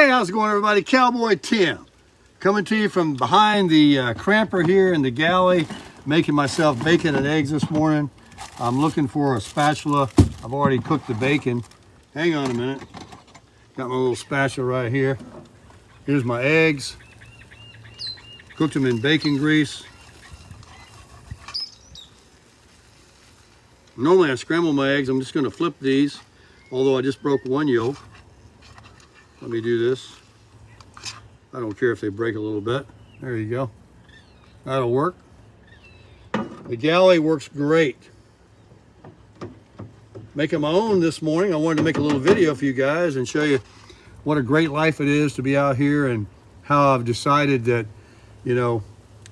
Hey, how's it going, everybody? Cowboy Tim coming to you from behind the cramper here in the galley, making myself bacon and eggs this morning. I'm looking for a spatula. I've already cooked the bacon. Hang on a minute. Got my little spatula right here. Here's my eggs. Cooked them in bacon grease. Normally I scramble my eggs. I'm just going to flip these, although I just broke one yolk. Let me do this. I don't care if they break a little bit. There you go. That'll work. The galley works great. Making my own this morning. I wanted to make a little video for you guys and show you what a great life it is to be out here, and how I've decided that, you know,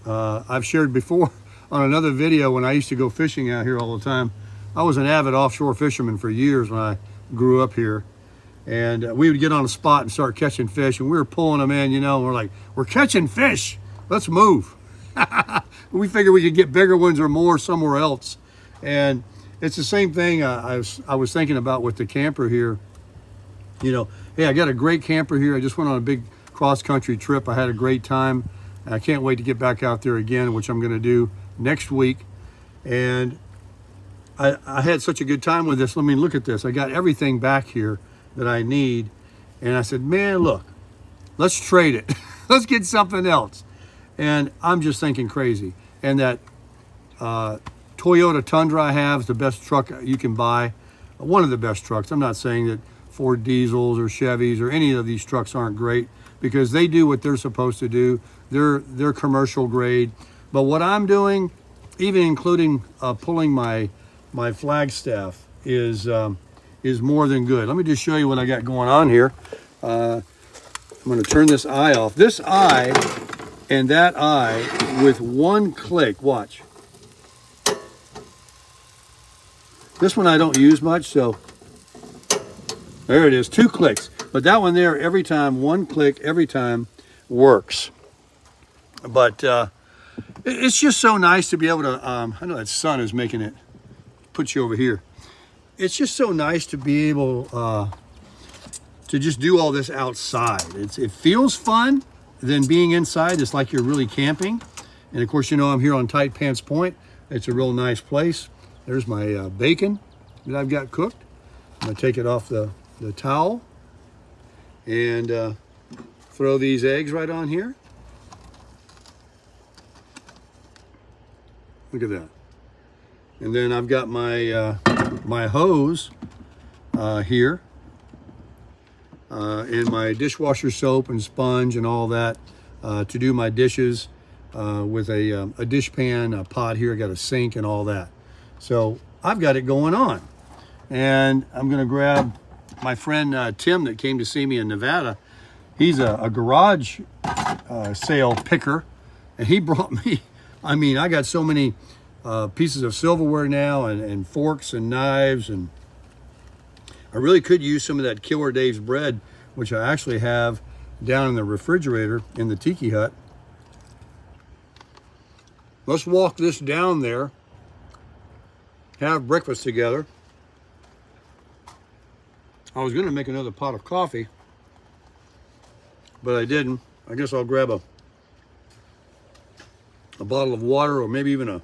I've shared before on another video when I used to go fishing out here all the time. I was an avid offshore fisherman for years when I grew up here. And we would get on a spot and start catching fish, and we were pulling them in, you know, and we're like, we're catching fish, let's move. We figured we could get bigger ones or more somewhere else. And it's the same thing I was thinking about with the camper here. You know, hey, I got a great camper here. I just went on a big cross-country trip. I had a great time. I can't wait to get back out there again, which I'm going to do next week. And I had such a good time with this. I mean, look at this. I got everything back here that I need, and I said, man, look, let's trade it. Let's get something else. And I'm just thinking crazy. And that Toyota Tundra I have is the best truck you can buy. One of the best trucks. I'm not saying that Ford diesels or Chevys or any of these trucks aren't great, because they do what they're supposed to do. They're commercial grade. But what I'm doing, even including pulling my Flagstaff, is more than good. Let me just show you what I got going on here. I'm going to turn this eye off. This eye and that eye with one click. Watch. This one I don't use much, so there it is, 2 clicks. But that one there, every time, 1 click, every time works. But it's just so nice to be able to, I know that sun is making it, put you over here. It's just so nice to be able to just do all this outside. It feels fun than being inside. It's like you're really camping. And of course, you know, I'm here on Tight Pants Point. It's a real nice place. There's my bacon that I've got cooked. I'm gonna take it off the towel and throw these eggs right on here. Look at that. And then I've got my my hose here, and my dishwasher soap and sponge and all that to do my dishes, with a dishpan, a pot here. I got a sink and all that. So I've got it going on. And I'm going to grab my friend Tim that came to see me in Nevada. He's a garage sale picker, and he brought me, I mean, I got so many pieces of silverware now, and forks and knives, and I really could use some of that Killer Dave's bread, which I actually have down in the refrigerator in the tiki hut. Let's walk this down there, have breakfast together. I was going to make another pot of coffee, but I didn't. I guess I'll grab a bottle of water, or maybe even a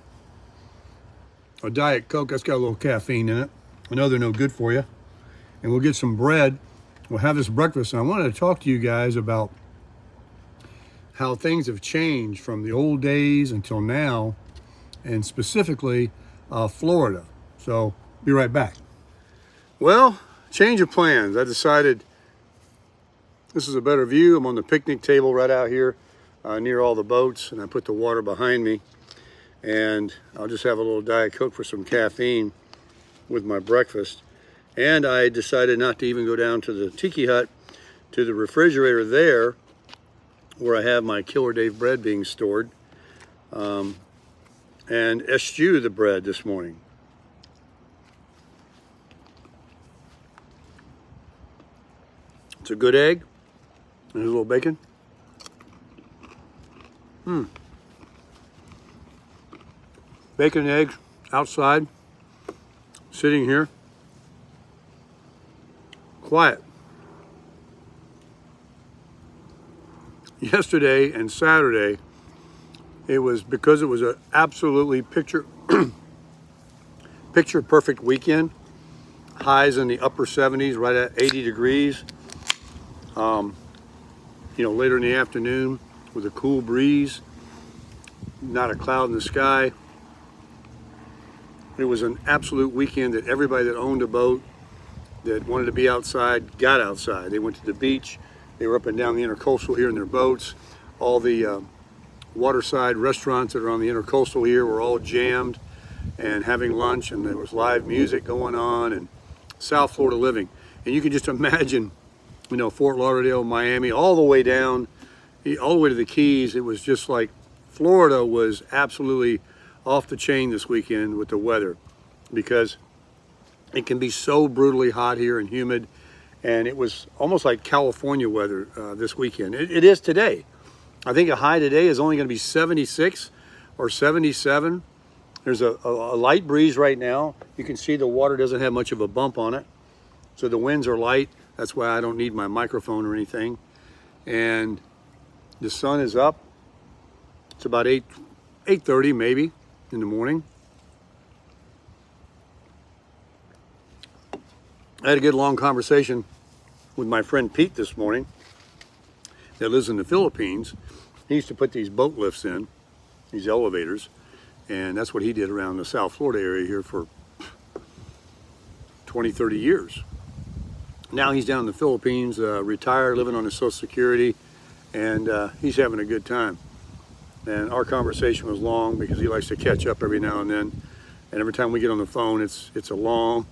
Diet Coke. That's got a little caffeine in it. I know they're no good for you. And we'll get some bread. We'll have this breakfast. And I wanted to talk to you guys about how things have changed from the old days until now, and specifically Florida. So be right back. Well, change of plans. I decided this is a better view. I'm on the picnic table right out here near all the boats, and I put the water behind me. And I'll just have a little Diet Coke for some caffeine with my breakfast. And I decided not to even go down to the tiki hut, to the refrigerator there, where I have my Killer Dave bread being stored, and eschew the bread this morning. It's a good egg. There's a little bacon. Bacon and eggs outside, sitting here. Quiet. yesterday and Saturday, it was because it was an absolutely picture perfect weekend. Highs in the upper 70s, right at 80 degrees. You know, later in the afternoon with a cool breeze, not a cloud in the sky. It was an absolute weekend that everybody that owned a boat, that wanted to be outside, got outside. They went to the beach. They were up and down the Intercoastal here in their boats. All the waterside restaurants that are on the Intercoastal here were all jammed and having lunch, and there was live music going on, and South Florida living. And you can just imagine, you know, Fort Lauderdale, Miami, all the way down, all the way to the Keys. It was just like Florida was absolutely off the chain this weekend with the weather, because it can be so brutally hot here and humid, and it was almost like California weather this weekend. It is today. I think a high today is only going to be 76 or 77. There's a light breeze right now. You can see the water doesn't have much of a bump on it, so the winds are light. That's why I don't need my microphone or anything. And the sun is up. It's about 8:30 maybe in the morning. I had a good long conversation with my friend Pete this morning that lives in the Philippines. He used to put these boat lifts in, these elevators, and that's what he did around the South Florida area here for 20, 30 years. Now he's down in the Philippines, retired, living on his Social Security, and he's having a good time. And our conversation was long because he likes to catch up every now and then. And every time we get on the phone, it's a long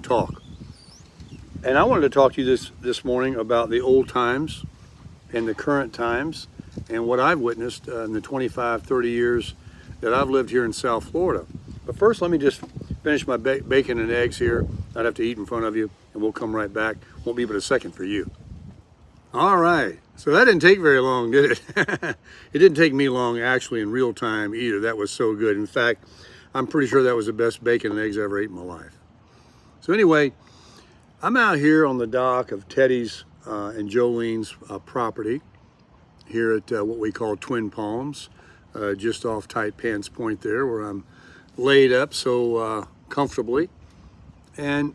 talk. And I wanted to talk to you this morning about the old times and the current times and what I've witnessed in the 25, 30 years that I've lived here in South Florida. But first, let me just finish my bacon and eggs here. I'd have to eat in front of you, and we'll come right back. Won't be but a second for you. All right, so that didn't take very long, did it? It didn't take me long, actually, in real time either. That was so good. In fact, I'm pretty sure that was the best bacon and eggs I ever ate in my life. So anyway, I'm out here on the dock of Teddy's and Jolene's property here at what we call Twin Palms, just off Tight Pants Point there, where I'm laid up so comfortably. And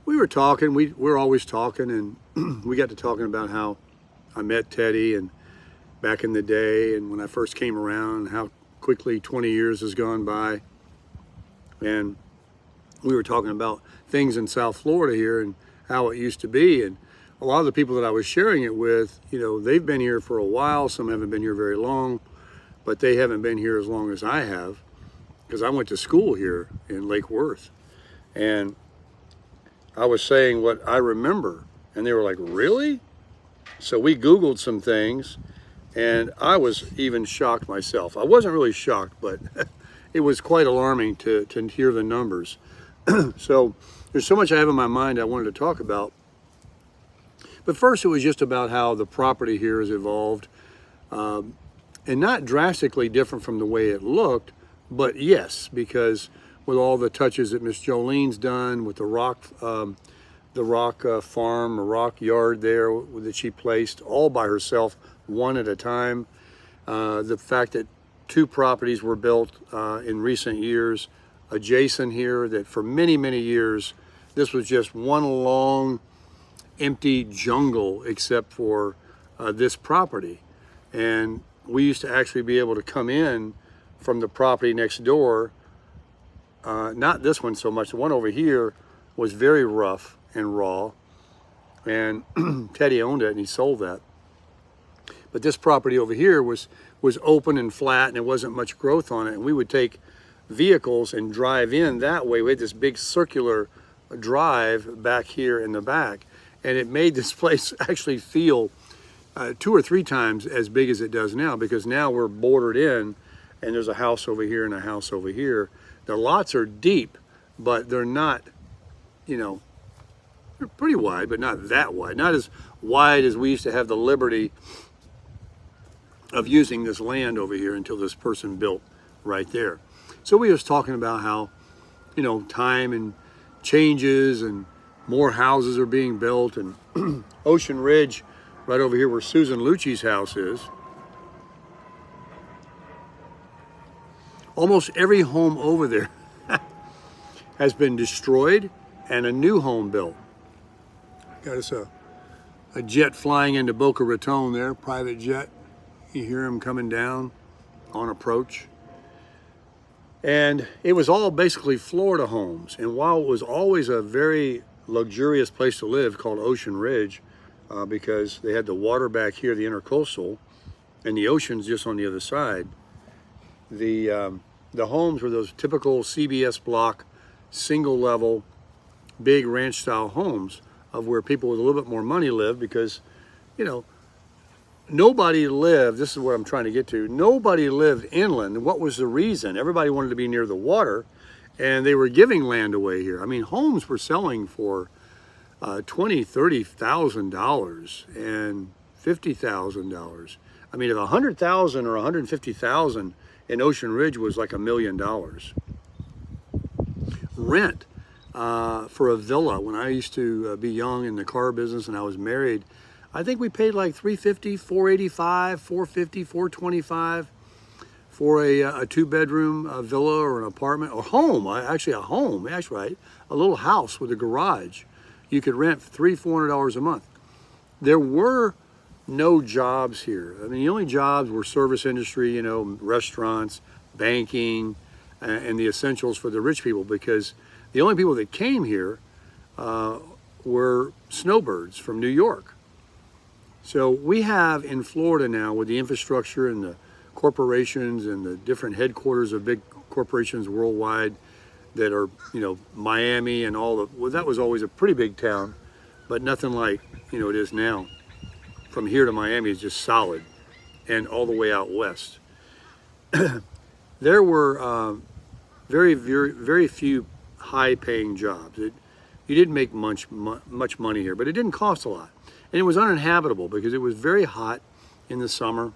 we were talking, we're always talking, and we got to talking about how I met Teddy and back in the day, and when I first came around, how quickly 20 years has gone by. And we were talking about things in South Florida here and how it used to be. And a lot of the people that I was sharing it with, you know, they've been here for a while. Some haven't been here very long, but they haven't been here as long as I have, because I went to school here in Lake Worth. And I was saying what I remember, and they were like, really? So we Googled some things, and I was even shocked myself. I wasn't really shocked, but it was quite alarming to hear the numbers. So there's so much I have in my mind I wanted to talk about. But first, it was just about how the property here has evolved, and not drastically different from the way it looked, but yes, because with all the touches that Miss Jolene's done with the rock farm, a rock yard there that she placed all by herself, one at a time. The fact that 2 properties were built in recent years adjacent here, that for many, many years, this was just one long empty jungle except for this property. And we used to actually be able to come in from the property next door. Not this one so much. The one over here was very rough and raw, and Teddy owned it and he sold that. But this property over here was open and flat, and there wasn't much growth on it. And we would take vehicles and drive in that way. We had this big circular drive back here in the back, and it made this place actually feel 2 or 3 times as big as it does now, because now we're bordered in, and there's a house over here and a house over here. The lots are deep, but they're not, you know, they're pretty wide, but not that wide. Not as wide as we used to have the liberty of using this land over here until this person built right there. So we was talking about how, you know, time and changes and more houses are being built, and Ocean Ridge right over here where Susan Lucci's house is. Almost every home over there has been destroyed and a new home built. Got us a jet flying into Boca Raton there, private jet. You hear him coming down on approach. And it was all basically Florida homes. And while it was always a very luxurious place to live called Ocean Ridge, because they had the water back here, the intercoastal, and the ocean's just on the other side, the homes were those typical CBS block, single level, big ranch style homes of where people with a little bit more money live, because, you know, nobody lived, this is what I'm trying to get to, nobody lived inland. What was the reason? Everybody wanted to be near the water, and they were giving land away here. I mean, homes were selling for $20,000, $30,000 and $50,000. I mean, if $100,000 or $150,000 in Ocean Ridge was like $1 million. Rent for a villa, when I used to be young in the car business and I was married, I think we paid like $350, $485, $450, $425 for a two-bedroom villa or an apartment or home. Actually, a home. That's right, a little house with a garage. You could rent $300, $400 a month. There were no jobs here. I mean, the only jobs were service industry, you know, restaurants, banking, and the essentials for the rich people, because the only people that came here were snowbirds from New York. So we have in Florida now, with the infrastructure and the corporations and the different headquarters of big corporations worldwide that are, you know, Miami and all the, well, that was always a pretty big town, but nothing like, you know, it is now. From here to Miami is just solid, and all the way out west. There were very few high-paying jobs. You didn't make much money here, but it didn't cost a lot. And it was uninhabitable because it was very hot in the summer.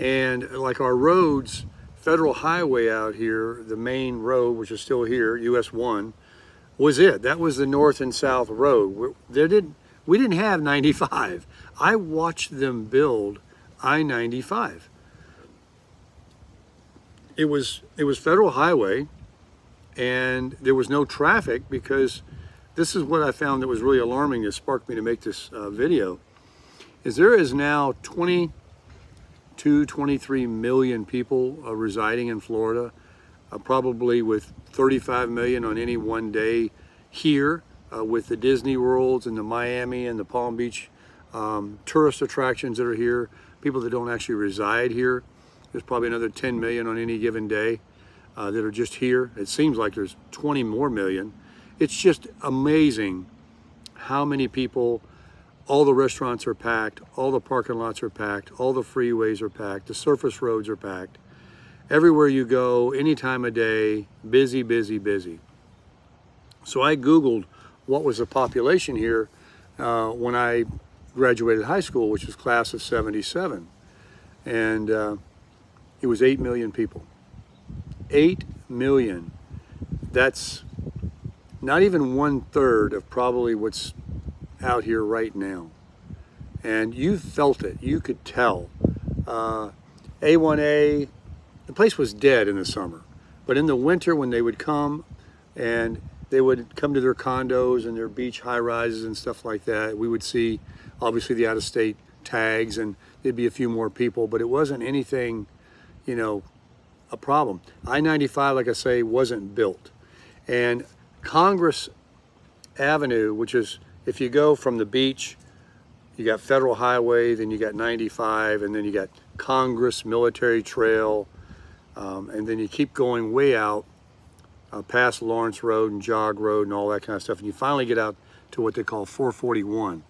And like our roads, Federal Highway out here, the main road, which is still here, US 1, was it. That was the north and south road. We didn't have 95. I watched them build I-95. It was Federal Highway, and there was no traffic, because this is what I found that was really alarming that sparked me to make this video, is there is now 23 million people residing in Florida, probably with 35 million on any one day here, with the Disney Worlds and the Miami and the Palm Beach tourist attractions that are here, people that don't actually reside here. There's probably another 10 million on any given day that are just here. It seems like there's 20 more million. It's just amazing how many people. All the restaurants are packed, all the parking lots are packed, all the freeways are packed, the surface roads are packed. Everywhere you go, any time of day, busy, busy, busy. So I Googled what was the population here when I graduated high school, which was class of 77. And it was 8 million people. 8 million. That's not even 1/3 of probably what's out here right now. And you felt it, you could tell. A1A, the place was dead in the summer, but in the winter when they would come, and they would come to their condos and their beach high rises and stuff like that, we would see obviously the out-of-state tags, and there'd be a few more people, but it wasn't anything, you know, a problem. I-95, like I say, wasn't built. And Congress Avenue, which is, if you go from the beach, you got Federal Highway, then you got 95, and then you got Congress Military Trail, and then you keep going way out past Lawrence Road and Jog Road and all that kind of stuff, and you finally get out to what they call 441.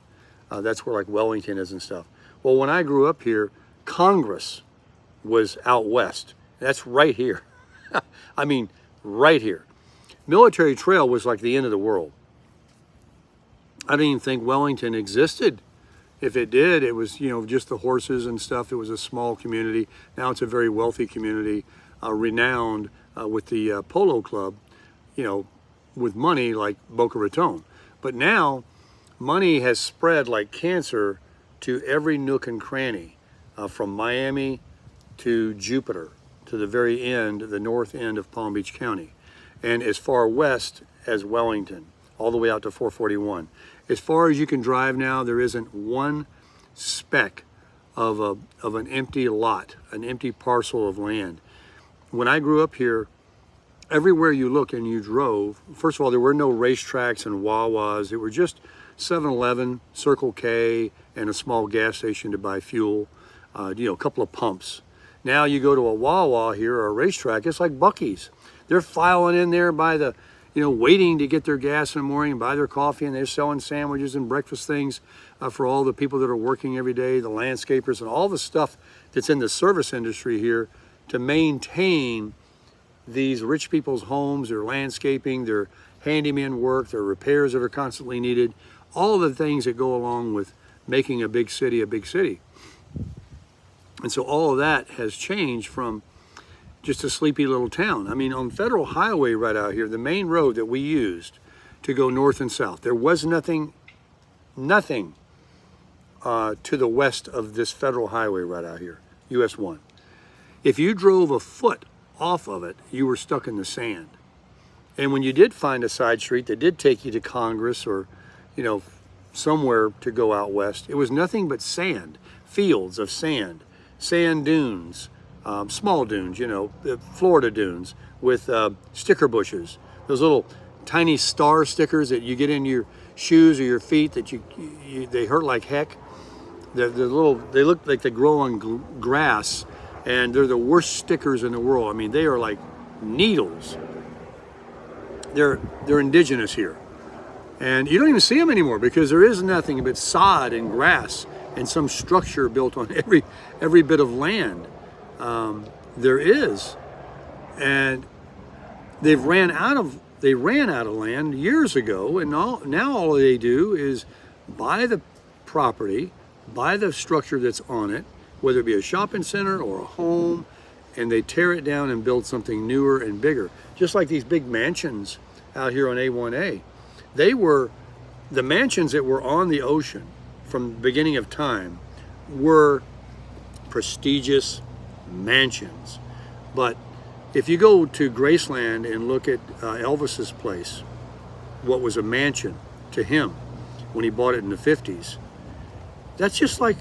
That's where like Wellington is and stuff. Well, when I grew up here, Congress was out west. That's right here. I mean, right here. Military Trail was like the end of the world. I didn't even think Wellington existed. If it did, it was, you know, just the horses and stuff. It was a small community. Now it's a very wealthy community, renowned with the polo club, you know, with money like Boca Raton. But now, money has spread like cancer to every nook and cranny, from Miami to Jupiter, to the very end, the north end of Palm Beach County, and as far west as Wellington, all the way out to 441. As far as you can drive now, there isn't one speck of an empty lot, an empty parcel of land. When I grew up here, everywhere you look and you drove, first of all, there were no racetracks and Wawas. It were just 7-Eleven, Circle K, and a small gas station to buy fuel, a couple of pumps. Now you go to a Wawa here or a racetrack, it's like Buc-ee's. They're filing in there by the, waiting to get their gas in the morning, buy their coffee, and they're selling sandwiches and breakfast things for all the people that are working every day, the landscapers, and all the stuff that's in the service industry here to maintain these rich people's homes, their landscaping, their handyman work, their repairs that are constantly needed, all the things that go along with making a big city a big city. And so all of that has changed from just a sleepy little town. I mean, on Federal Highway right out here, the main road that we used to go north and south, there was nothing to the west of this Federal Highway right out here, US 1. If you drove a foot off of it, you were stuck in the sand. And when you did find a side street that did take you to Congress or, somewhere to go out west, it was nothing but sand, fields of sand, sand dunes, small dunes, Florida dunes with sticker bushes, those little tiny star stickers that you get in your shoes or your feet that they hurt like heck. They look like they grow on grass, and they're the worst stickers in the world. I mean, they are like needles. They're indigenous here. And you don't even see them anymore because there is nothing but sod and grass and some structure built on every bit of land. There is. And they ran out of land years ago, and now all they do is buy the property, buy the structure that's on it, whether it be a shopping center or a home, and they tear it down and build something newer and bigger. Just like these big mansions out here on A1A. The mansions that were on the ocean from the beginning of time were prestigious mansions. But if you go to Graceland and look at Elvis's place, what was a mansion to him when he bought it in the 50s, that's just like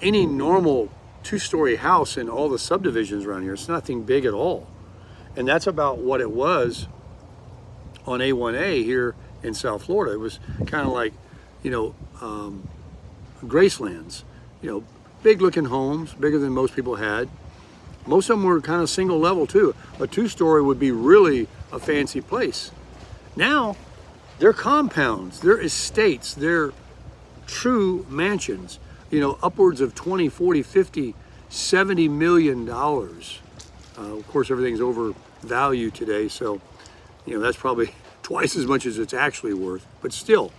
any normal two-story house in all the subdivisions around here. It's nothing big at all. And that's about what it was on A1A here in South Florida. It was kind of like, Gracelands, big looking homes, bigger than most people had. Most of them were kind of single level too. A two-story would be really a fancy place. Now, they're compounds, they're estates, they're true mansions, upwards of 20, 40, 50, $70 million. Of course, everything's overvalued today, so that's probably twice as much as it's actually worth, but still,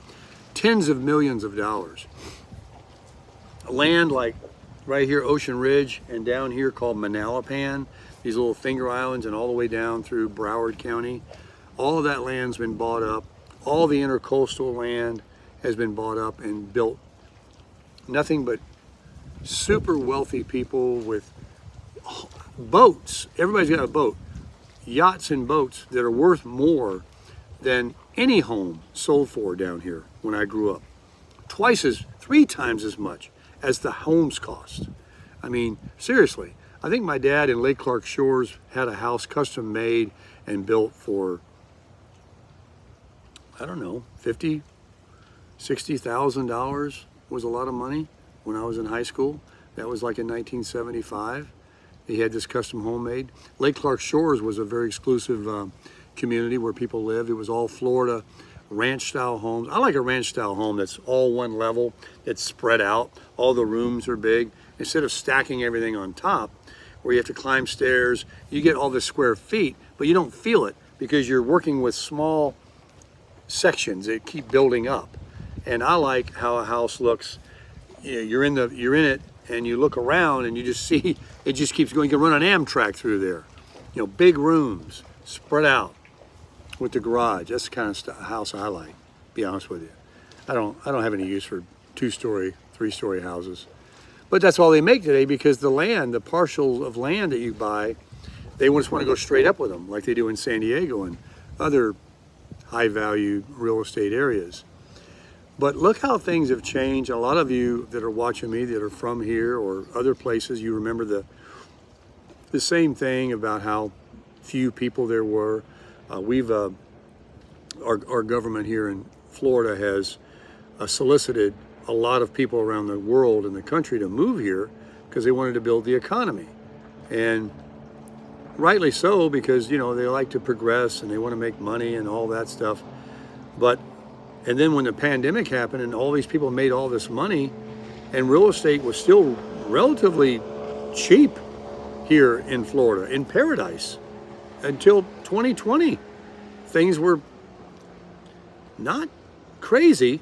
tens of millions of dollars. Land like right here, Ocean Ridge, and down here called Manalapan, these little finger islands, and all the way down through Broward County, all of that land's been bought up. All the intercoastal land has been bought up and built. Nothing but super wealthy people with boats. Everybody's got a boat. Yachts and boats that are worth more than any home sold for down here when I grew up. 3 times as much as the homes cost. I mean, seriously, I think my dad in Lake Clark Shores had a house custom made and built for, I don't know, $50,000, $60,000 was a lot of money when I was in high school. That was like in 1975. He had this custom home made. Lake Clark Shores was a very exclusive community where people lived. It was all Florida ranch style homes. I like a ranch style home that's all one level, that's spread out. All the rooms are big. Instead of stacking everything on top where you have to climb stairs, you get all the square feet, but you don't feel it because you're working with small sections that keep building up. And I like how a house looks. You're in it and you look around and you just see it just keeps going. You can run an Amtrak through there. Big rooms spread out with the garage. That's the kind of house I like, to be honest with you. I don't have any use for 2-story, 3-story houses. But that's all they make today, because the land, the parcel of land that you buy, they just want to go straight up with them like they do in San Diego and other high value real estate areas. But look how things have changed. A lot of you that are watching me that are from here or other places, you remember the same thing about how few people there were. Our government here in Florida has solicited a lot of people around the world and the country to move here because they wanted to build the economy. And rightly so, because they like to progress and they want to make money and all that stuff. And then when the pandemic happened and all these people made all this money, and real estate was still relatively cheap here in Florida, in Paradise, until 2020, things were not crazy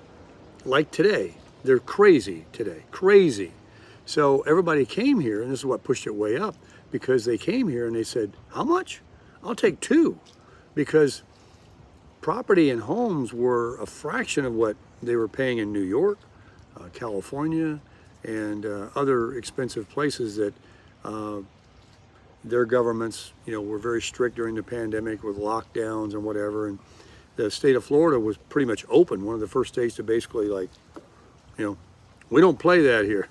like today. They're crazy today, crazy. So everybody came here, and this is what pushed it way up, because they came here and they said, how much? I'll take 2, because property and homes were a fraction of what they were paying in New York, California, and other expensive places that their governments, were very strict during the pandemic with lockdowns and whatever. And the state of Florida was pretty much open, one of the first states to basically we don't play that here.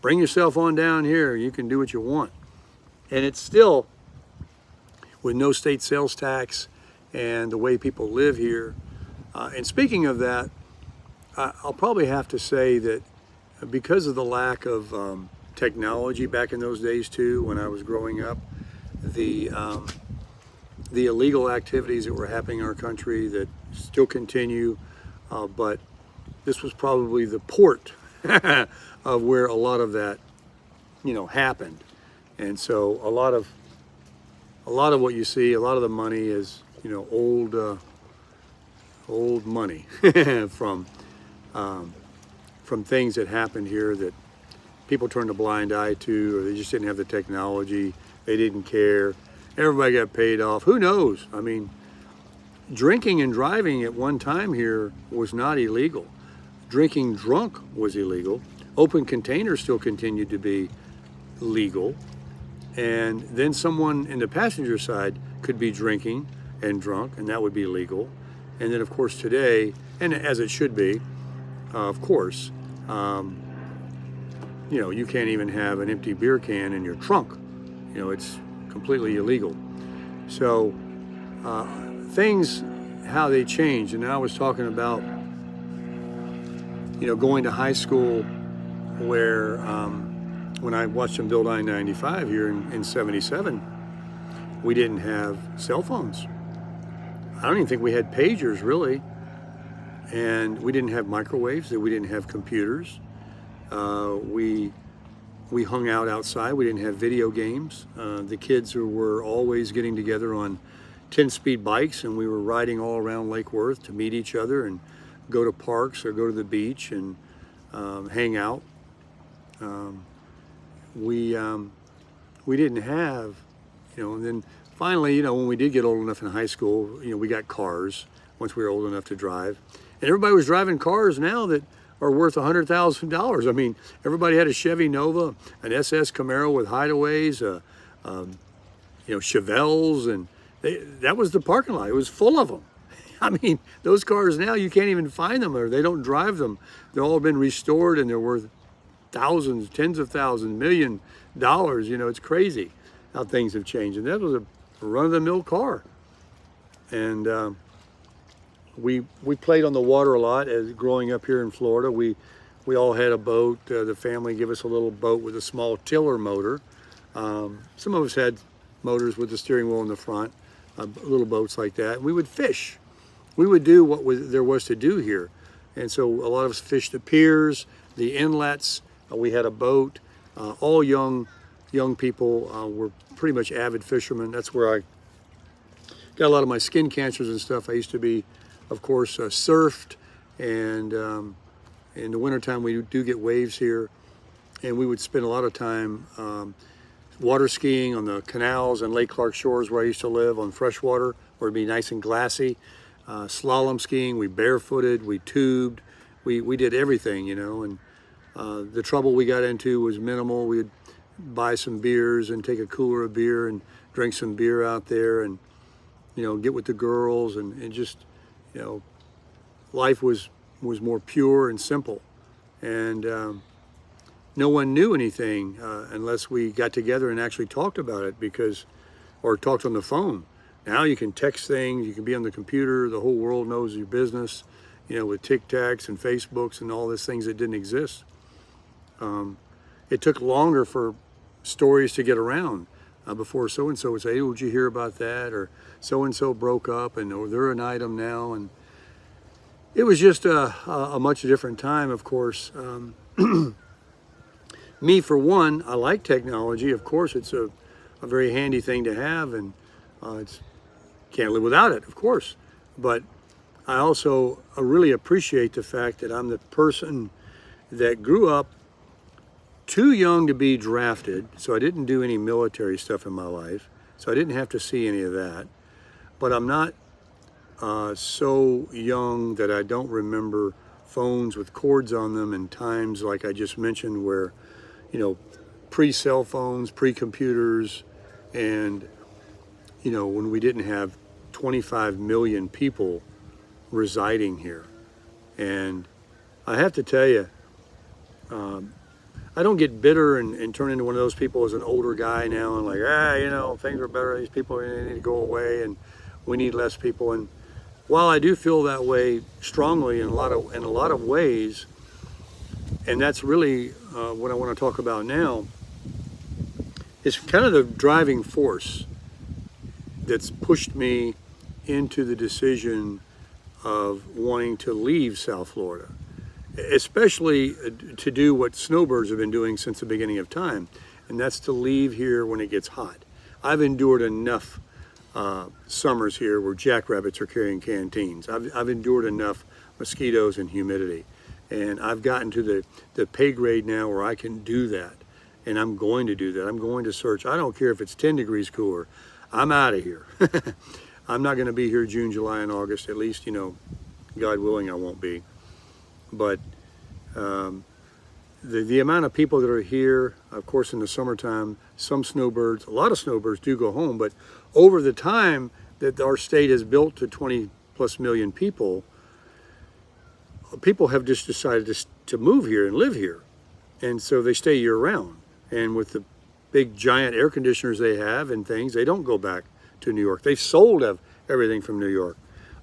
Bring yourself on down here. You can do what you want. And it's still, with no state sales tax and the way people live here. And speaking of that, I'll probably have to say that because of the lack of technology back in those days too, when I was growing up, the illegal activities that were happening in our country that still continue, but this was probably the port of where a lot of that, happened. And so a lot of what you see, a lot of the money is, old money from things that happened here that people turned a blind eye to, or they just didn't have the technology. They didn't care. Everybody got paid off. Who knows? I mean, drinking and driving at one time here was not illegal. Drinking drunk was illegal. Open containers still continued to be legal. And then someone in the passenger side could be drinking and drunk, and that would be legal. And then, of course, today, and as it should be, of course, you can't even have an empty beer can in your trunk. It's completely illegal. So things, how they change. And I was talking about, going to high school where when I watched them build I-95 here in 77, we didn't have cell phones. I don't even think we had pagers, really. And we didn't have microwaves, we didn't have computers. We hung out outside. We didn't have video games. The kids were always getting together on 10-speed bikes, and we were riding all around Lake Worth to meet each other and go to parks or go to the beach and hang out. We didn't have, and then finally, when we did get old enough in high school, we got cars once we were old enough to drive. And everybody was driving cars now that are worth $100,000. I mean, everybody had a Chevy Nova, an SS Camaro with hideaways, Chevelles, and that was the parking lot. It was full of them. I mean, those cars now, you can't even find them, or they don't drive them. They've all been restored, and they're worth thousands, tens of thousands, $1 million. It's crazy how things have changed. And that was a run-of-the-mill car. And we played on the water a lot as growing up here in Florida. We all had a boat. The family gave us a little boat with a small tiller motor. Some of us had motors with the steering wheel in the front, little boats like that. We would fish. We would do what there was to do here. And so a lot of us fished the piers, the inlets. We had a boat. All young people were pretty much avid fishermen. That's where I got a lot of my skin cancers and stuff. I used to be, of course, surfed, and in the wintertime we do get waves here, and we would spend a lot of time water skiing on the canals and Lake Clark shores where I used to live on freshwater, where it'd be nice and glassy. Slalom skiing, we barefooted, we tubed, we did everything, you know, and the trouble we got into was minimal. We'd buy some beers and take a cooler of beer and drink some beer out there, and you know, get with the girls, and just, you know, life was more pure and simple, and no one knew anything unless we got together and actually talked about it, or talked on the phone. Now you can text things, you can be on the computer, the whole world knows your business, you know, with TikToks and Facebooks and all these things that didn't exist. It took longer for stories to get around before so-and-so would say, hey, would you hear about that? Or so-and-so broke up, or they're an item now. And it was just a much different time, of course. Me, for one, I like technology. Of course, it's a very handy thing to have, and can't live without it, of course. But I also really appreciate the fact that I'm the person that grew up too young to be drafted, so I didn't do any military stuff in my life, so I didn't have to see any of that. But I'm not so young that I don't remember phones with cords on them, and times like I just mentioned where, you know, pre-cell phones, pre-computers, and, you know, when we didn't have 25 million people residing here. And I have to tell you, I don't get bitter and turn into one of those people as an older guy now and like, you know, things are better. These people need to go away and we need less people. And while I do feel that way strongly in a lot of ways, and that's really what I want to talk about now, is kind of the driving force that's pushed me into the decision of wanting to leave South Florida, especially to do what snowbirds have been doing since the beginning of time, and that's to leave here when it gets hot. I've endured enough summers here where jackrabbits are carrying canteens. I've endured enough mosquitoes and humidity, and I've gotten to the pay grade now where I can do that, and I'm going to do that. I'm going to search. I don't care if it's 10 degrees cooler. I'm out of here. I'm not going to be here June, July, and August. At least, you know, God willing, I won't be. But the amount of people that are here, of course, in the summertime, some snowbirds, a lot of snowbirds do go home, but over the time that our state has built to 20 plus million people, people have just decided to move here and live here. And so they stay year round. And with the big giant air conditioners they have and things, they don't go back to New York. They've sold everything from New York.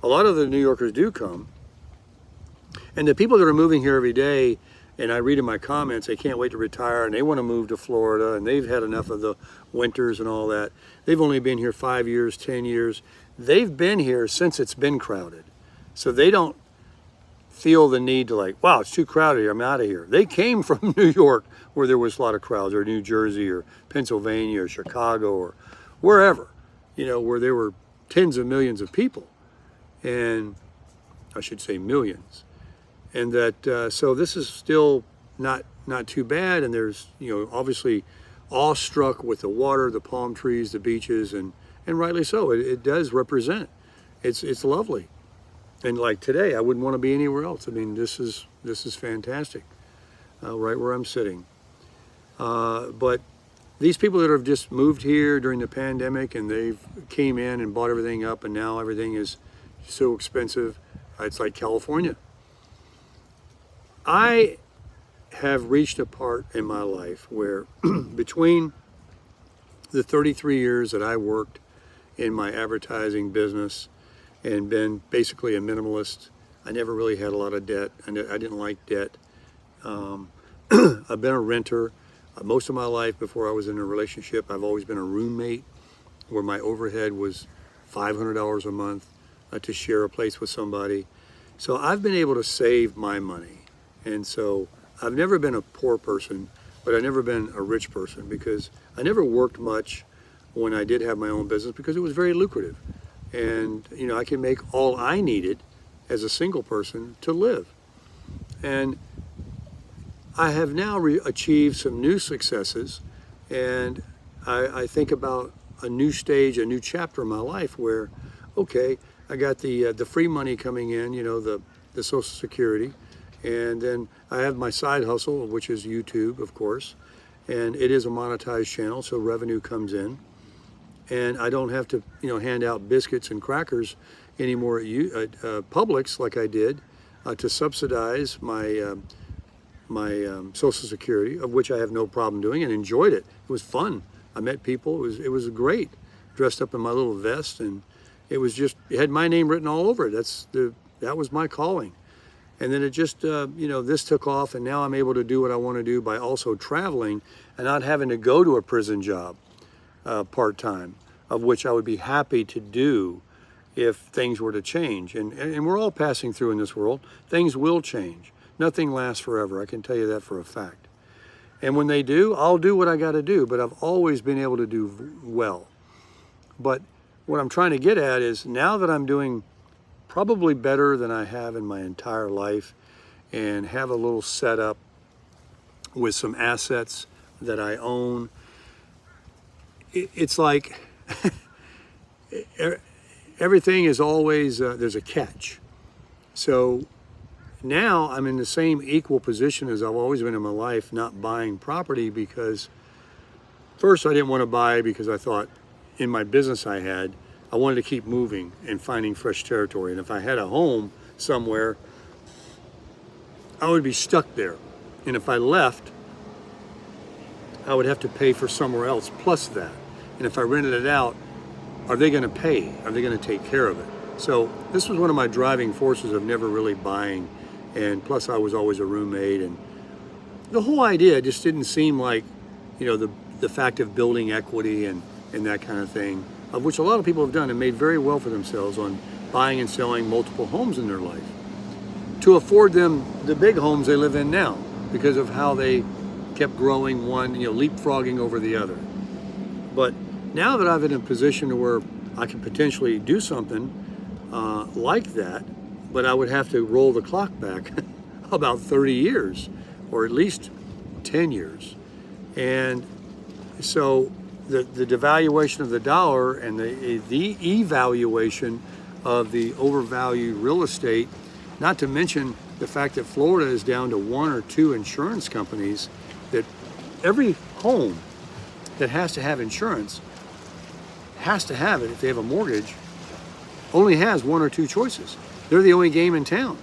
A lot of the New Yorkers do come. And the people that are moving here every day, and I read in my comments, they can't wait to retire and they want to move to Florida and they've had enough of the winters and all that. They've only been here 5 years, 10 years. They've been here since it's been crowded. So they don't feel the need to like, wow, it's too crowded here, I'm out of here. They came from New York where there was a lot of crowds, or New Jersey or Pennsylvania or Chicago or wherever, you know, where there were tens of millions of people. And I should say millions. And that, so this is still not too bad. And there's, you know, obviously awestruck with the water, the palm trees, the beaches, and rightly so. It does represent. It's lovely. And like today, I wouldn't want to be anywhere else. I mean, this is fantastic, right where I'm sitting. But these people that have just moved here during the pandemic and they've came in and bought everything up, and now everything is so expensive, it's like California. I have reached a part in my life where between the 33 years that I worked in my advertising business and been basically a minimalist, I never really had a lot of debt. I didn't like debt. I've been a renter most of my life. Before I was in a relationship, I've always been a roommate where my overhead was $500 a month to share a place with somebody. So I've been able to save my money. And so I've never been a poor person, but I've never been a rich person, because I never worked much when I did have my own business because it was very lucrative. And, you know, I can make all I needed as a single person to live. And I have now achieved some new successes, and I think about a new stage, a new chapter in my life where, okay, I got the free money coming in, you know, the Social Security, And then I have my side hustle, which is YouTube, of course, and it is a monetized channel, so revenue comes in. And I don't have to, hand out biscuits and crackers anymore at Publix like I did to subsidize my Social Security, of which I have no problem doing, and enjoyed it. It was fun. I met people. It was great. Dressed up in my little vest, and it had my name written all over it. That was my calling. And then it just, this took off, and now I'm able to do what I want to do by also traveling and not having to go to a prison job part-time, of which I would be happy to do if things were to change. And we're all passing through in this world. Things will change. Nothing lasts forever. I can tell you that for a fact. And when they do, I'll do what I got to do, but I've always been able to do well. But what I'm trying to get at is now that I'm doing probably better than I have in my entire life and have a little setup with some assets that I own, it's like everything is always, there's a catch. So now I'm in the same equal position as I've always been in my life, not buying property, because first I didn't want to buy because I thought in my business I wanted to keep moving and finding fresh territory. And if I had a home somewhere, I would be stuck there. And if I left, I would have to pay for somewhere else plus that. And if I rented it out, are they going to pay? Are they going to take care of it? So this was one of my driving forces of never really buying. And plus I was always a roommate. And the whole idea just didn't seem like, the fact of building equity and that kind of thing, of which a lot of people have done and made very well for themselves on buying and selling multiple homes in their life to afford them the big homes they live in now because of how they kept growing one, leapfrogging over the other. But now that I'm in a position to where I can potentially do something like that, but I would have to roll the clock back about 30 years or at least 10 years. And so the devaluation of the dollar and the evaluation of the overvalued real estate, not to mention the fact that Florida is down to one or two insurance companies, that every home that has to have insurance has to have it if they have a mortgage, only has one or two choices. They're the only game in town.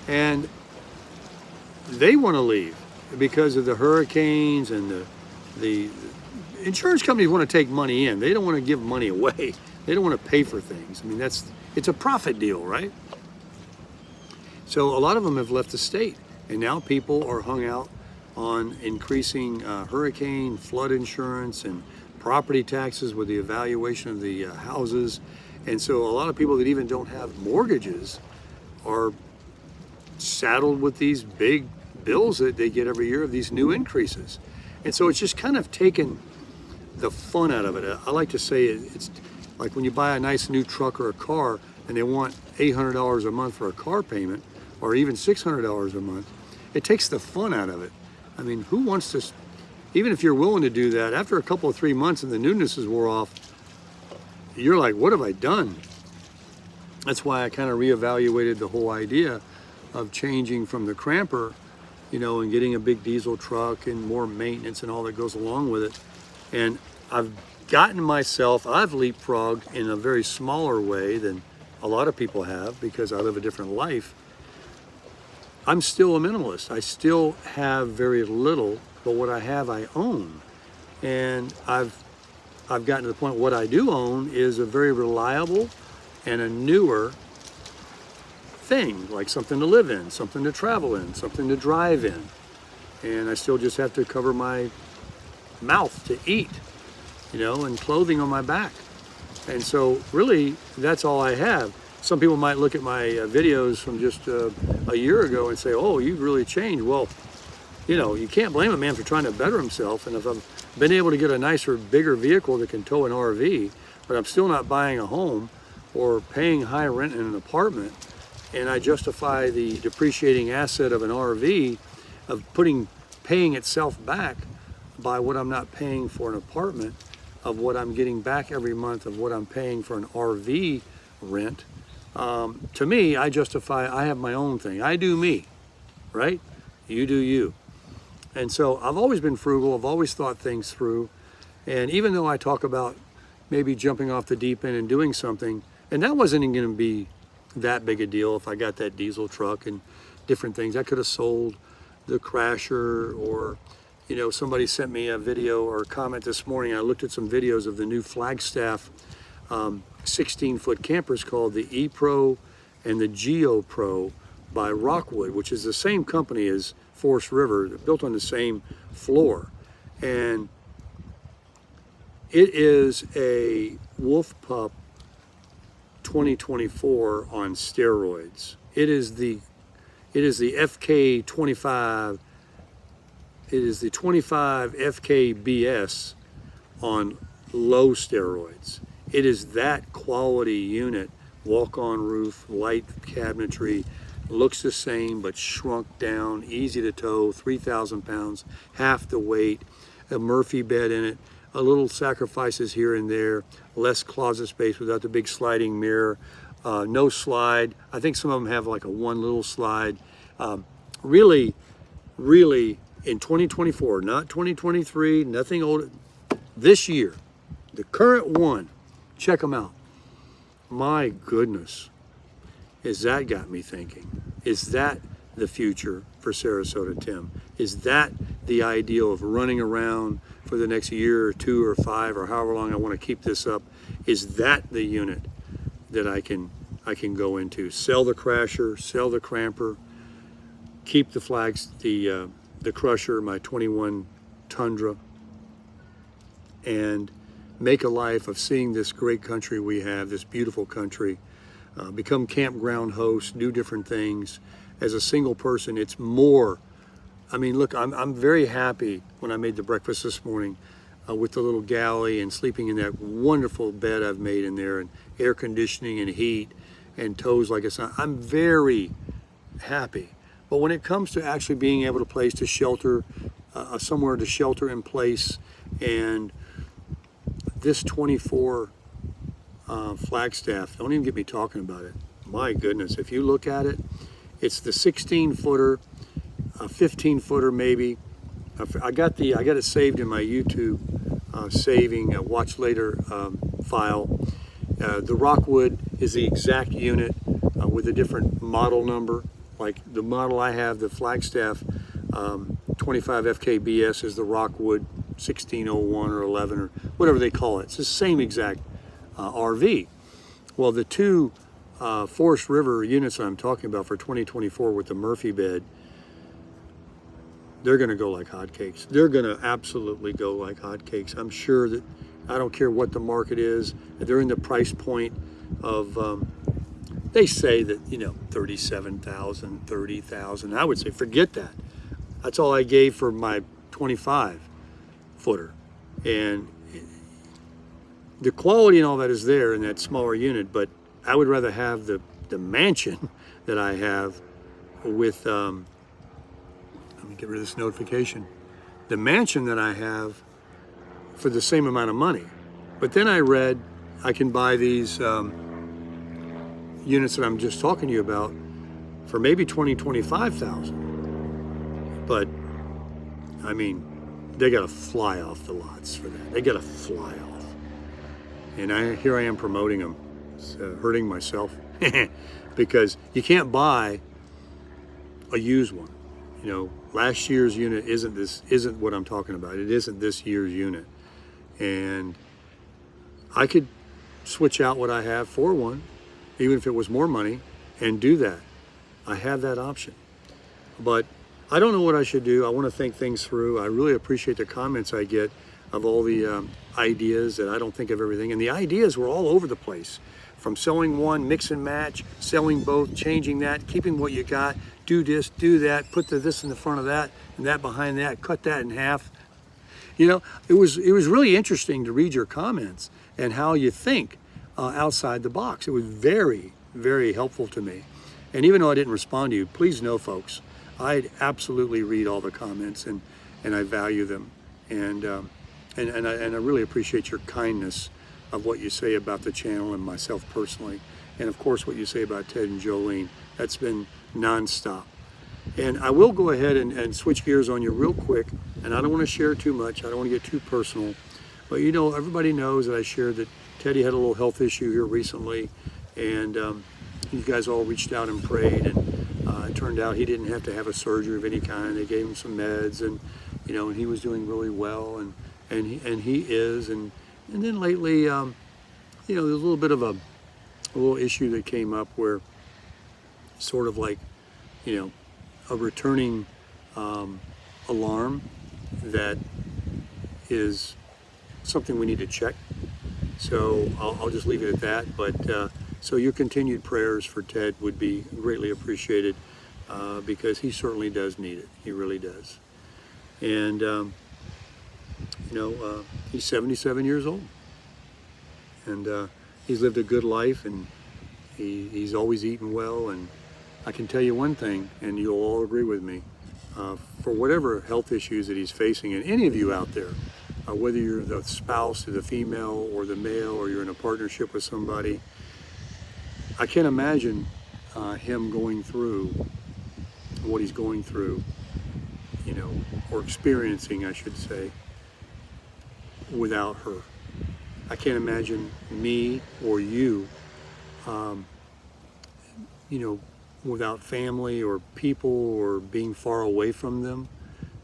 And they want to leave because of the hurricanes and the insurance companies want to take money in. They don't want to give money away. They don't want to pay for things. I mean, it's a profit deal, right? So a lot of them have left the state, and now people are hung out on increasing hurricane, flood insurance, and property taxes with the evaluation of the houses. And so a lot of people that even don't have mortgages are saddled with these big bills that they get every year of these new increases. And so it's just kind of taken the fun out of it. I like to say it's like when you buy a nice new truck or a car and they want $800 a month for a car payment or even $600 a month, it takes the fun out of it. I mean, who wants to, even if you're willing to do that, after a couple of 3 months and the newness is wore off, you're like, what have I done? That's why I kind of reevaluated the whole idea of changing from the Cramper, and getting a big diesel truck and more maintenance and all that goes along with it. And I've leapfrogged in a very smaller way than a lot of people have because I live a different life. I'm still a minimalist. I still have very little, but what I have, I own. And I've gotten to the point what I do own is a very reliable and a newer thing, like something to live in, something to travel in, something to drive in. And I still just have to cover my mouth to eat, and clothing on my back. And so really, that's all I have. Some people might look at my videos from just a year ago and say, oh, you've really changed. Well, you can't blame a man for trying to better himself. And if I've been able to get a nicer, bigger vehicle that can tow an RV, but I'm still not buying a home or paying high rent in an apartment, and I justify the depreciating asset of an RV of paying itself back by what I'm not paying for an apartment, of what I'm getting back every month of what I'm paying for an RV rent. To me, I have my own thing. I do me, right? You do you. And so I've always been frugal. I've always thought things through. And even though I talk about maybe jumping off the deep end and doing something, and that wasn't even going to be that big a deal if I got that diesel truck and different things. I could have sold the Crasher, or, you know, somebody sent me a video or a comment this morning. I looked at some videos of the new Flagstaff 16-foot campers called the E-Pro and the Geo Pro by Rockwood, which is the same company as Forest River, built on the same floor. And it is a Wolf Pup 2024 on steroids. It is the FK25. It is the 25 FKBS on low steroids. It is that quality unit. Walk-on roof, light cabinetry, looks the same but shrunk down, easy to tow, 3,000 pounds, half the weight, a Murphy bed in it, a little sacrifices here and there, less closet space without the big sliding mirror, no slide. I think some of them have like a one little slide. Really in 2024, not 2023, nothing old. This year, the current one, check them out. My goodness, is that got me thinking. Is that the future for Sarasota, Tim? Is that the ideal of running around for the next year or 2 or 5 or however long I want to keep this up? Is that the unit that I can go into? Sell the Crasher, sell the Cramper, keep the flags, the Crusher, my 21 Tundra, and make a life of seeing this great country we have, this beautiful country, become campground hosts, do different things. As a single person, it's more. I mean, look, I'm very happy when I made the breakfast this morning with the little galley and sleeping in that wonderful bed I've made in there, and air conditioning and heat and toes like it's not. I'm very happy. But when it comes to actually being able to place to shelter, somewhere to shelter in place, and this 24 Flagstaff, don't even get me talking about it. My goodness, if you look at it, it's the 16-footer, a 15-footer maybe. I got it saved in my YouTube saving watch later file. The Rockwood is the exact unit with a different model number. Like the model I have, the Flagstaff 25 FKBS is the Rockwood 1601 or 11 or whatever they call it. It's the same exact RV. Well, the two Forest River units that I'm talking about for 2024 with the Murphy bed, they're going to go like hotcakes. They're going to absolutely go like hotcakes. I'm sure that, I don't care what the market is, they're in the price point of, they say that, you know, 37,000, 30,000. I would say forget that. That's all I gave for my 25 footer. And the quality and all that is there in that smaller unit, but I would rather have the mansion that I have with, let me get rid of this notification, the mansion that I have for the same amount of money. But then I read I can buy these units that I'm just talking to you about for maybe 20, 25,000. But I mean, they got to fly off the lots for that. They got to fly off. And here I am promoting them, hurting myself because you can't buy a used one. You know, last year's unit isn't what I'm talking about. It isn't this year's unit. And I could switch out what I have for one, even if it was more money, and do that. I have that option. But I don't know what I should do. I want to think things through. I really appreciate the comments I get of all the ideas that I don't think of everything. And the ideas were all over the place. From selling one, mix and match, selling both, changing that, keeping what you got, do this, do that, put this in the front of that, and that behind that, cut that in half. You know, it was really interesting to read your comments and how you think outside the box. It was very, very helpful to me. And even though I didn't respond to you, please know, folks, I absolutely read all the comments and I value them. And I really appreciate your kindness of what you say about the channel and myself personally. And of course, what you say about Ted and Jolene. That's been nonstop. And I will go ahead and switch gears on you real quick, and I don't want to share too much. I don't want to get too personal. But you know, everybody knows that I shared that Teddy had a little health issue here recently, and you guys all reached out and prayed, and it turned out he didn't have to have a surgery of any kind. They gave him some meds, and you know, and he was doing really well, and he is, and then lately, you know, there's a little bit of a little issue that came up where sort of like, you know, a returning alarm that is something we need to check. So I'll just leave it at that. But so your continued prayers for Ted would be greatly appreciated because he certainly does need it. He really does. And you know, he's 77 years old, and he's lived a good life, and he's always eaten well. And I can tell you one thing, and you'll all agree with me, for whatever health issues that he's facing, and any of you out there, whether you're the spouse or the female or the male, or you're in a partnership with somebody, I can't imagine him going through what he's going through, you know, or experiencing, I should say, without her. I can't imagine me or you, you know, without family or people, or being far away from them.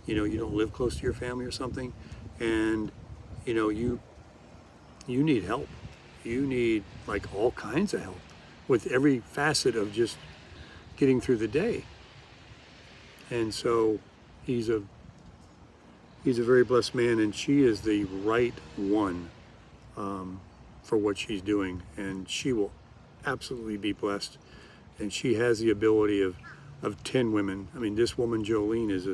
You know, you don't live close to your family or something, and you know, you need help. You need like all kinds of help with every facet of just getting through the day. And so he's a very blessed man, and she is the right one for what she's doing, and she will absolutely be blessed. And she has the ability of 10 women. I mean, this woman, Jolene, is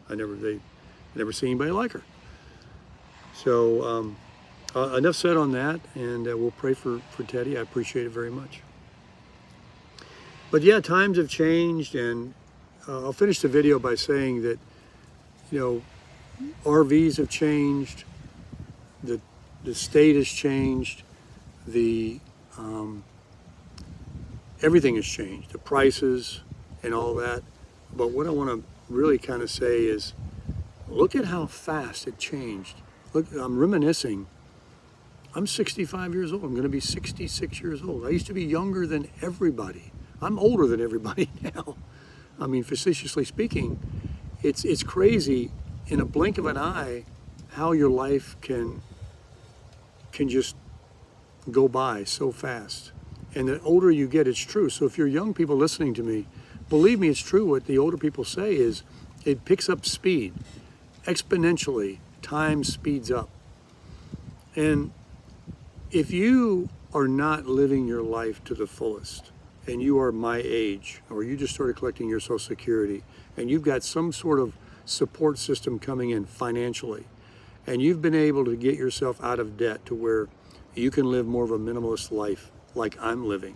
I never seen anybody like her. So enough said on that, and we'll pray for Teddy. I appreciate it very much. But yeah, times have changed, and I'll finish the video by saying that, you know, RVs have changed, the state has changed, everything has changed, the prices and all that. But what I want to really kind of say is, look at how fast it changed. Look, I'm reminiscing. I'm 65 years old. I'm going to be 66 years old. I used to be younger than everybody. I'm older than everybody now. I mean, facetiously speaking, it's crazy in a blink of an eye how your life can just go by so fast. And the older you get, it's true. So if you're young people listening to me, believe me, it's true. What the older people say is it picks up speed exponentially. Time speeds up. And if you are not living your life to the fullest, and you are my age, or you just started collecting your Social Security, and you've got some sort of support system coming in financially, and you've been able to get yourself out of debt to where you can live more of a minimalist life like I'm living,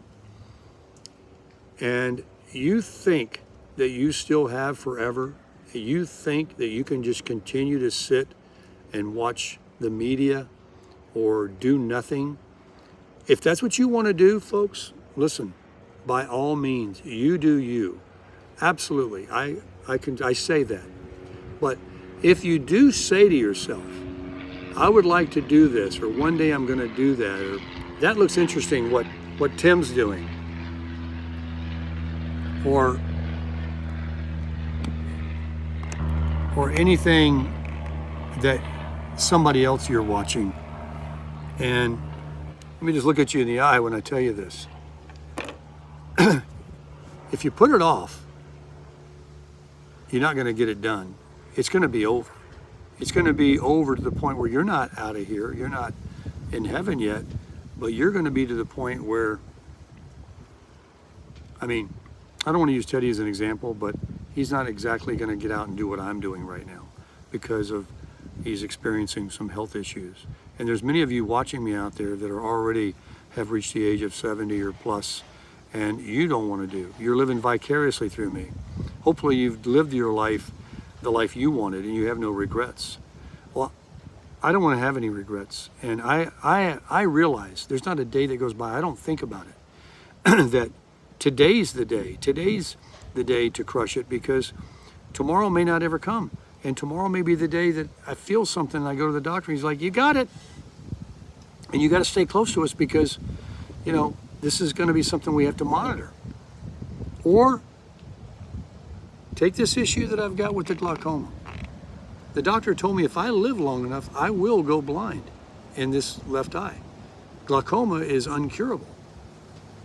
and you think that you still have forever, you think that you can just continue to sit and watch the media or do nothing, if that's what you want to do, folks, listen, by all means, you do you. Absolutely, I say that. But if you do say to yourself, I would like to do this, or one day I'm going to do that, or that looks interesting, what Tim's doing, or anything that somebody else you're watching. And let me just look at you in the eye when I tell you this. If you put it off, you're not going to get it done. It's going to be over. It's going to be over to the point where you're not out of here. You're not in heaven yet, but you're going to be to the point where, I mean, I don't want to use Teddy as an example, but he's not exactly going to get out and do what I'm doing right now because of he's experiencing some health issues. And there's many of you watching me out there that are already have reached the age of 70 or plus, and you don't want to do. You're living vicariously through me. Hopefully you've lived your life, the life you wanted, and you have no regrets. Well, I don't want to have any regrets. And I realize there's not a day that goes by I don't think about it. That today's the day. Today's the day to crush it, because tomorrow may not ever come. And tomorrow may be the day that I feel something and I go to the doctor and he's like, you got it. And you got to stay close to us because, you know, this is going to be something we have to monitor. Or take this issue that I've got with the glaucoma. The doctor told me if I live long enough, I will go blind in this left eye. Glaucoma is uncurable.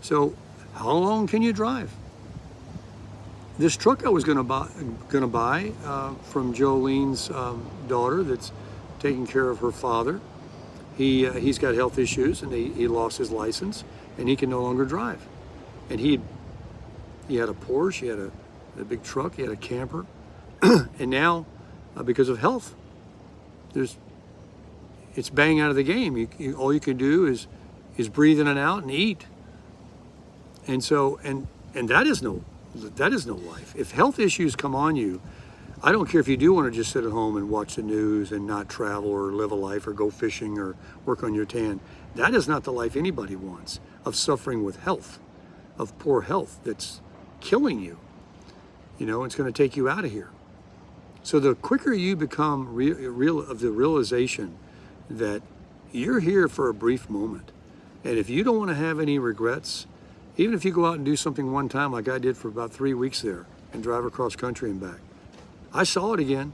So how long can you drive? This truck I was going to buy from Jolene's daughter that's taking care of her father, he's got health issues and he lost his license and he can no longer drive. And he had a Porsche, he had a big truck, he had a camper, and now because of health, it's bang out of the game. All you can do is breathe in and out and eat. And so and that is no life. If health issues come on you, I don't care if you do want to just sit at home and watch the news and not travel or live a life or go fishing or work on your tan. That is not the life anybody wants, of suffering with health, of poor health that's killing you. You know, it's going to take you out of here. So the quicker you become real of the realization that you're here for a brief moment, and if you don't want to have any regrets, even if you go out and do something one time like I did for about 3 weeks there and drive across country and back, I saw it again.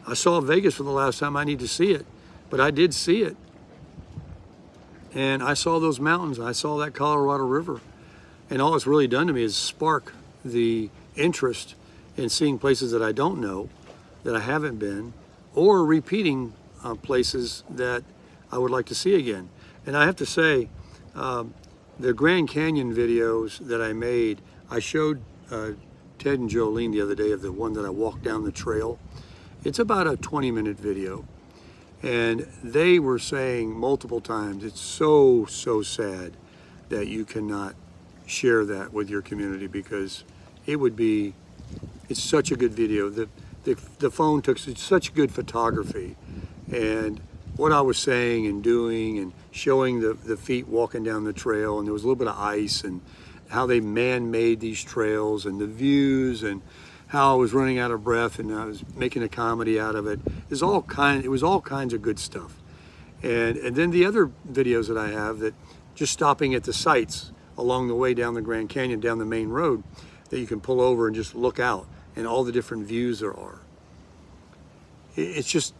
I saw Vegas for the last time. I need to see it, but I did see it. And I saw those mountains. I saw that Colorado River. And all it's really done to me is spark the interest in seeing places that I don't know, that I haven't been, or repeating places that I would like to see again. And I have to say, the Grand Canyon videos that I made, I showed Ted and Jolene the other day of the one that I walked down the trail. It's about a 20-minute video. And they were saying multiple times, it's so sad that you cannot share that with your community, because it's such a good video. The phone took such good photography, and what I was saying and doing and showing the feet walking down the trail, and there was a little bit of ice, and how they man-made these trails and the views, and how I was running out of breath and I was making a comedy out of it. It was all kinds of good stuff. And then the other videos that I have, that just stopping at the sites along the way down the Grand Canyon, down the main road, that you can pull over and just look out and all the different views there are. It's just,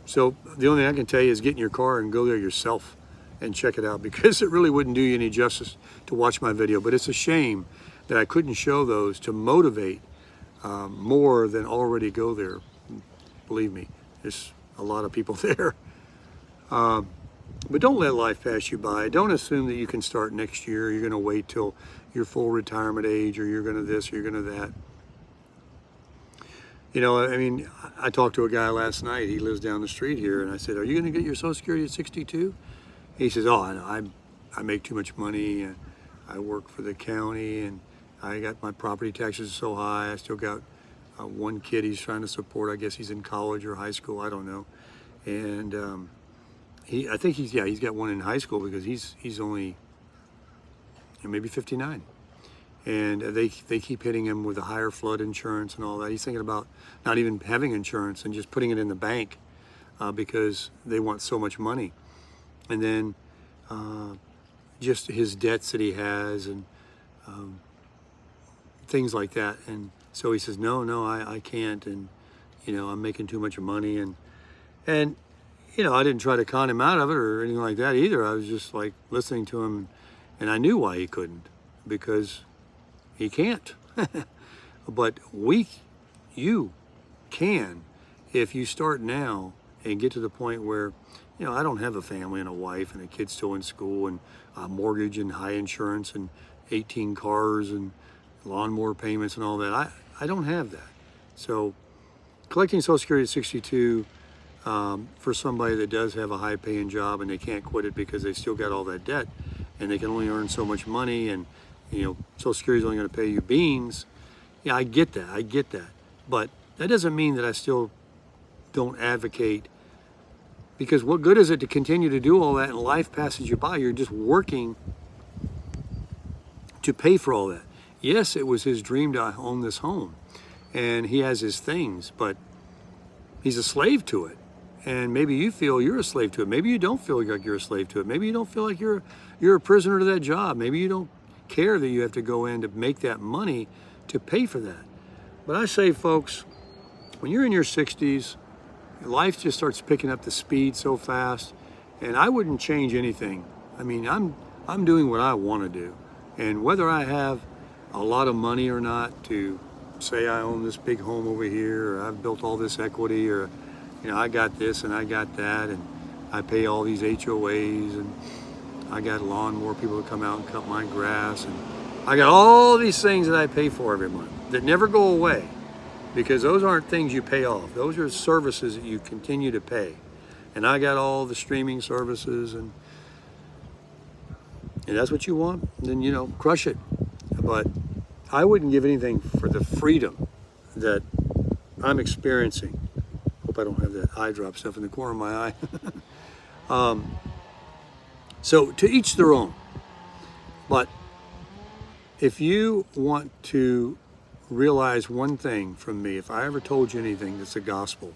so the only thing I can tell you is get in your car and go there yourself and check it out, because it really wouldn't do you any justice to watch my video. But it's a shame that I couldn't show those to motivate more than already go there. Believe me, there's a lot of people there. But don't let life pass you by. Don't assume that you can start next year. You're going to wait till your full retirement age, or you're going to this, or you're going to that. You know, I mean, I talked to a guy last night. He lives down the street here, and I said, "Are you going to get your Social Security at 62?" He says, "Oh, I make too much money, and I work for the county, and I got my property taxes so high. I still got one kid he's trying to support. I guess he's in college or high school. I don't know." And I think he's got one in high school, because he's only maybe 59, and they keep hitting him with a higher flood insurance and all that. He's thinking about not even having insurance and just putting it in the bank because they want so much money. And then just his debts that he has and things like that. And so he says, no, I can't, and you know, I'm making too much money, and you know, I didn't try to con him out of it or anything like that either. I was just like listening to him, and I knew why he couldn't, because he can't. But you can, if you start now and get to the point where, you know, I don't have a family and a wife and a kid still in school and a mortgage and high insurance and 18 cars and lawnmower payments and all that. I don't have that. So collecting Social Security at 62 for somebody that does have a high paying job and they can't quit it because they still got all that debt and they can only earn so much money, and you know, Social Security is only going to pay you beans. Yeah, I get that. But that doesn't mean that I still don't advocate, because what good is it to continue to do all that and life passes you by? You're just working to pay for all that. Yes, it was his dream to own this home, and he has his things, but he's a slave to it. And maybe you feel you're a slave to it. Maybe you don't feel like you're a slave to it. Maybe you don't feel like you're a prisoner to that job. Maybe you don't care that you have to go in to make that money to pay for that. But I say, folks, when you're in your 60s, life just starts picking up the speed so fast, and I wouldn't change anything. I mean, I'm doing what I want to do, and whether I have a lot of money or not to say I own this big home over here, or I've built all this equity, or I got this and I got that, and I pay all these HOAs, and I got lawnmower people to come out and cut my grass, and I got all these things that I pay for every month that never go away, because those aren't things you pay off. Those are services that you continue to pay. And I got all the streaming services, and that's what you want, then crush it. But I wouldn't give anything for the freedom that I'm experiencing. Hope I don't have that eye drop stuff in the corner of my eye. So to each their own. But if you want to realize one thing from me, if I ever told you anything that's the gospel,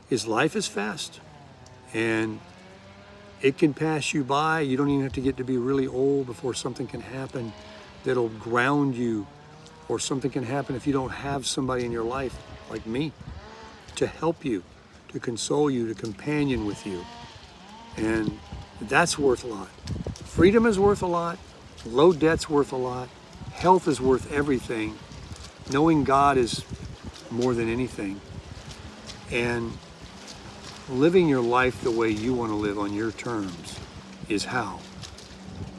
is life is fast, and it can pass you by. You don't even have to get to be really old before something can happen that'll ground you, or something can happen if you don't have somebody in your life like me to help you, to console you, to companion with you. And that's worth a lot. Freedom is worth a lot. Low debt's worth a lot. Health is worth everything. Knowing God is more than anything. And living your life the way you want to live on your terms is how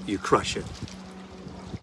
you crush it.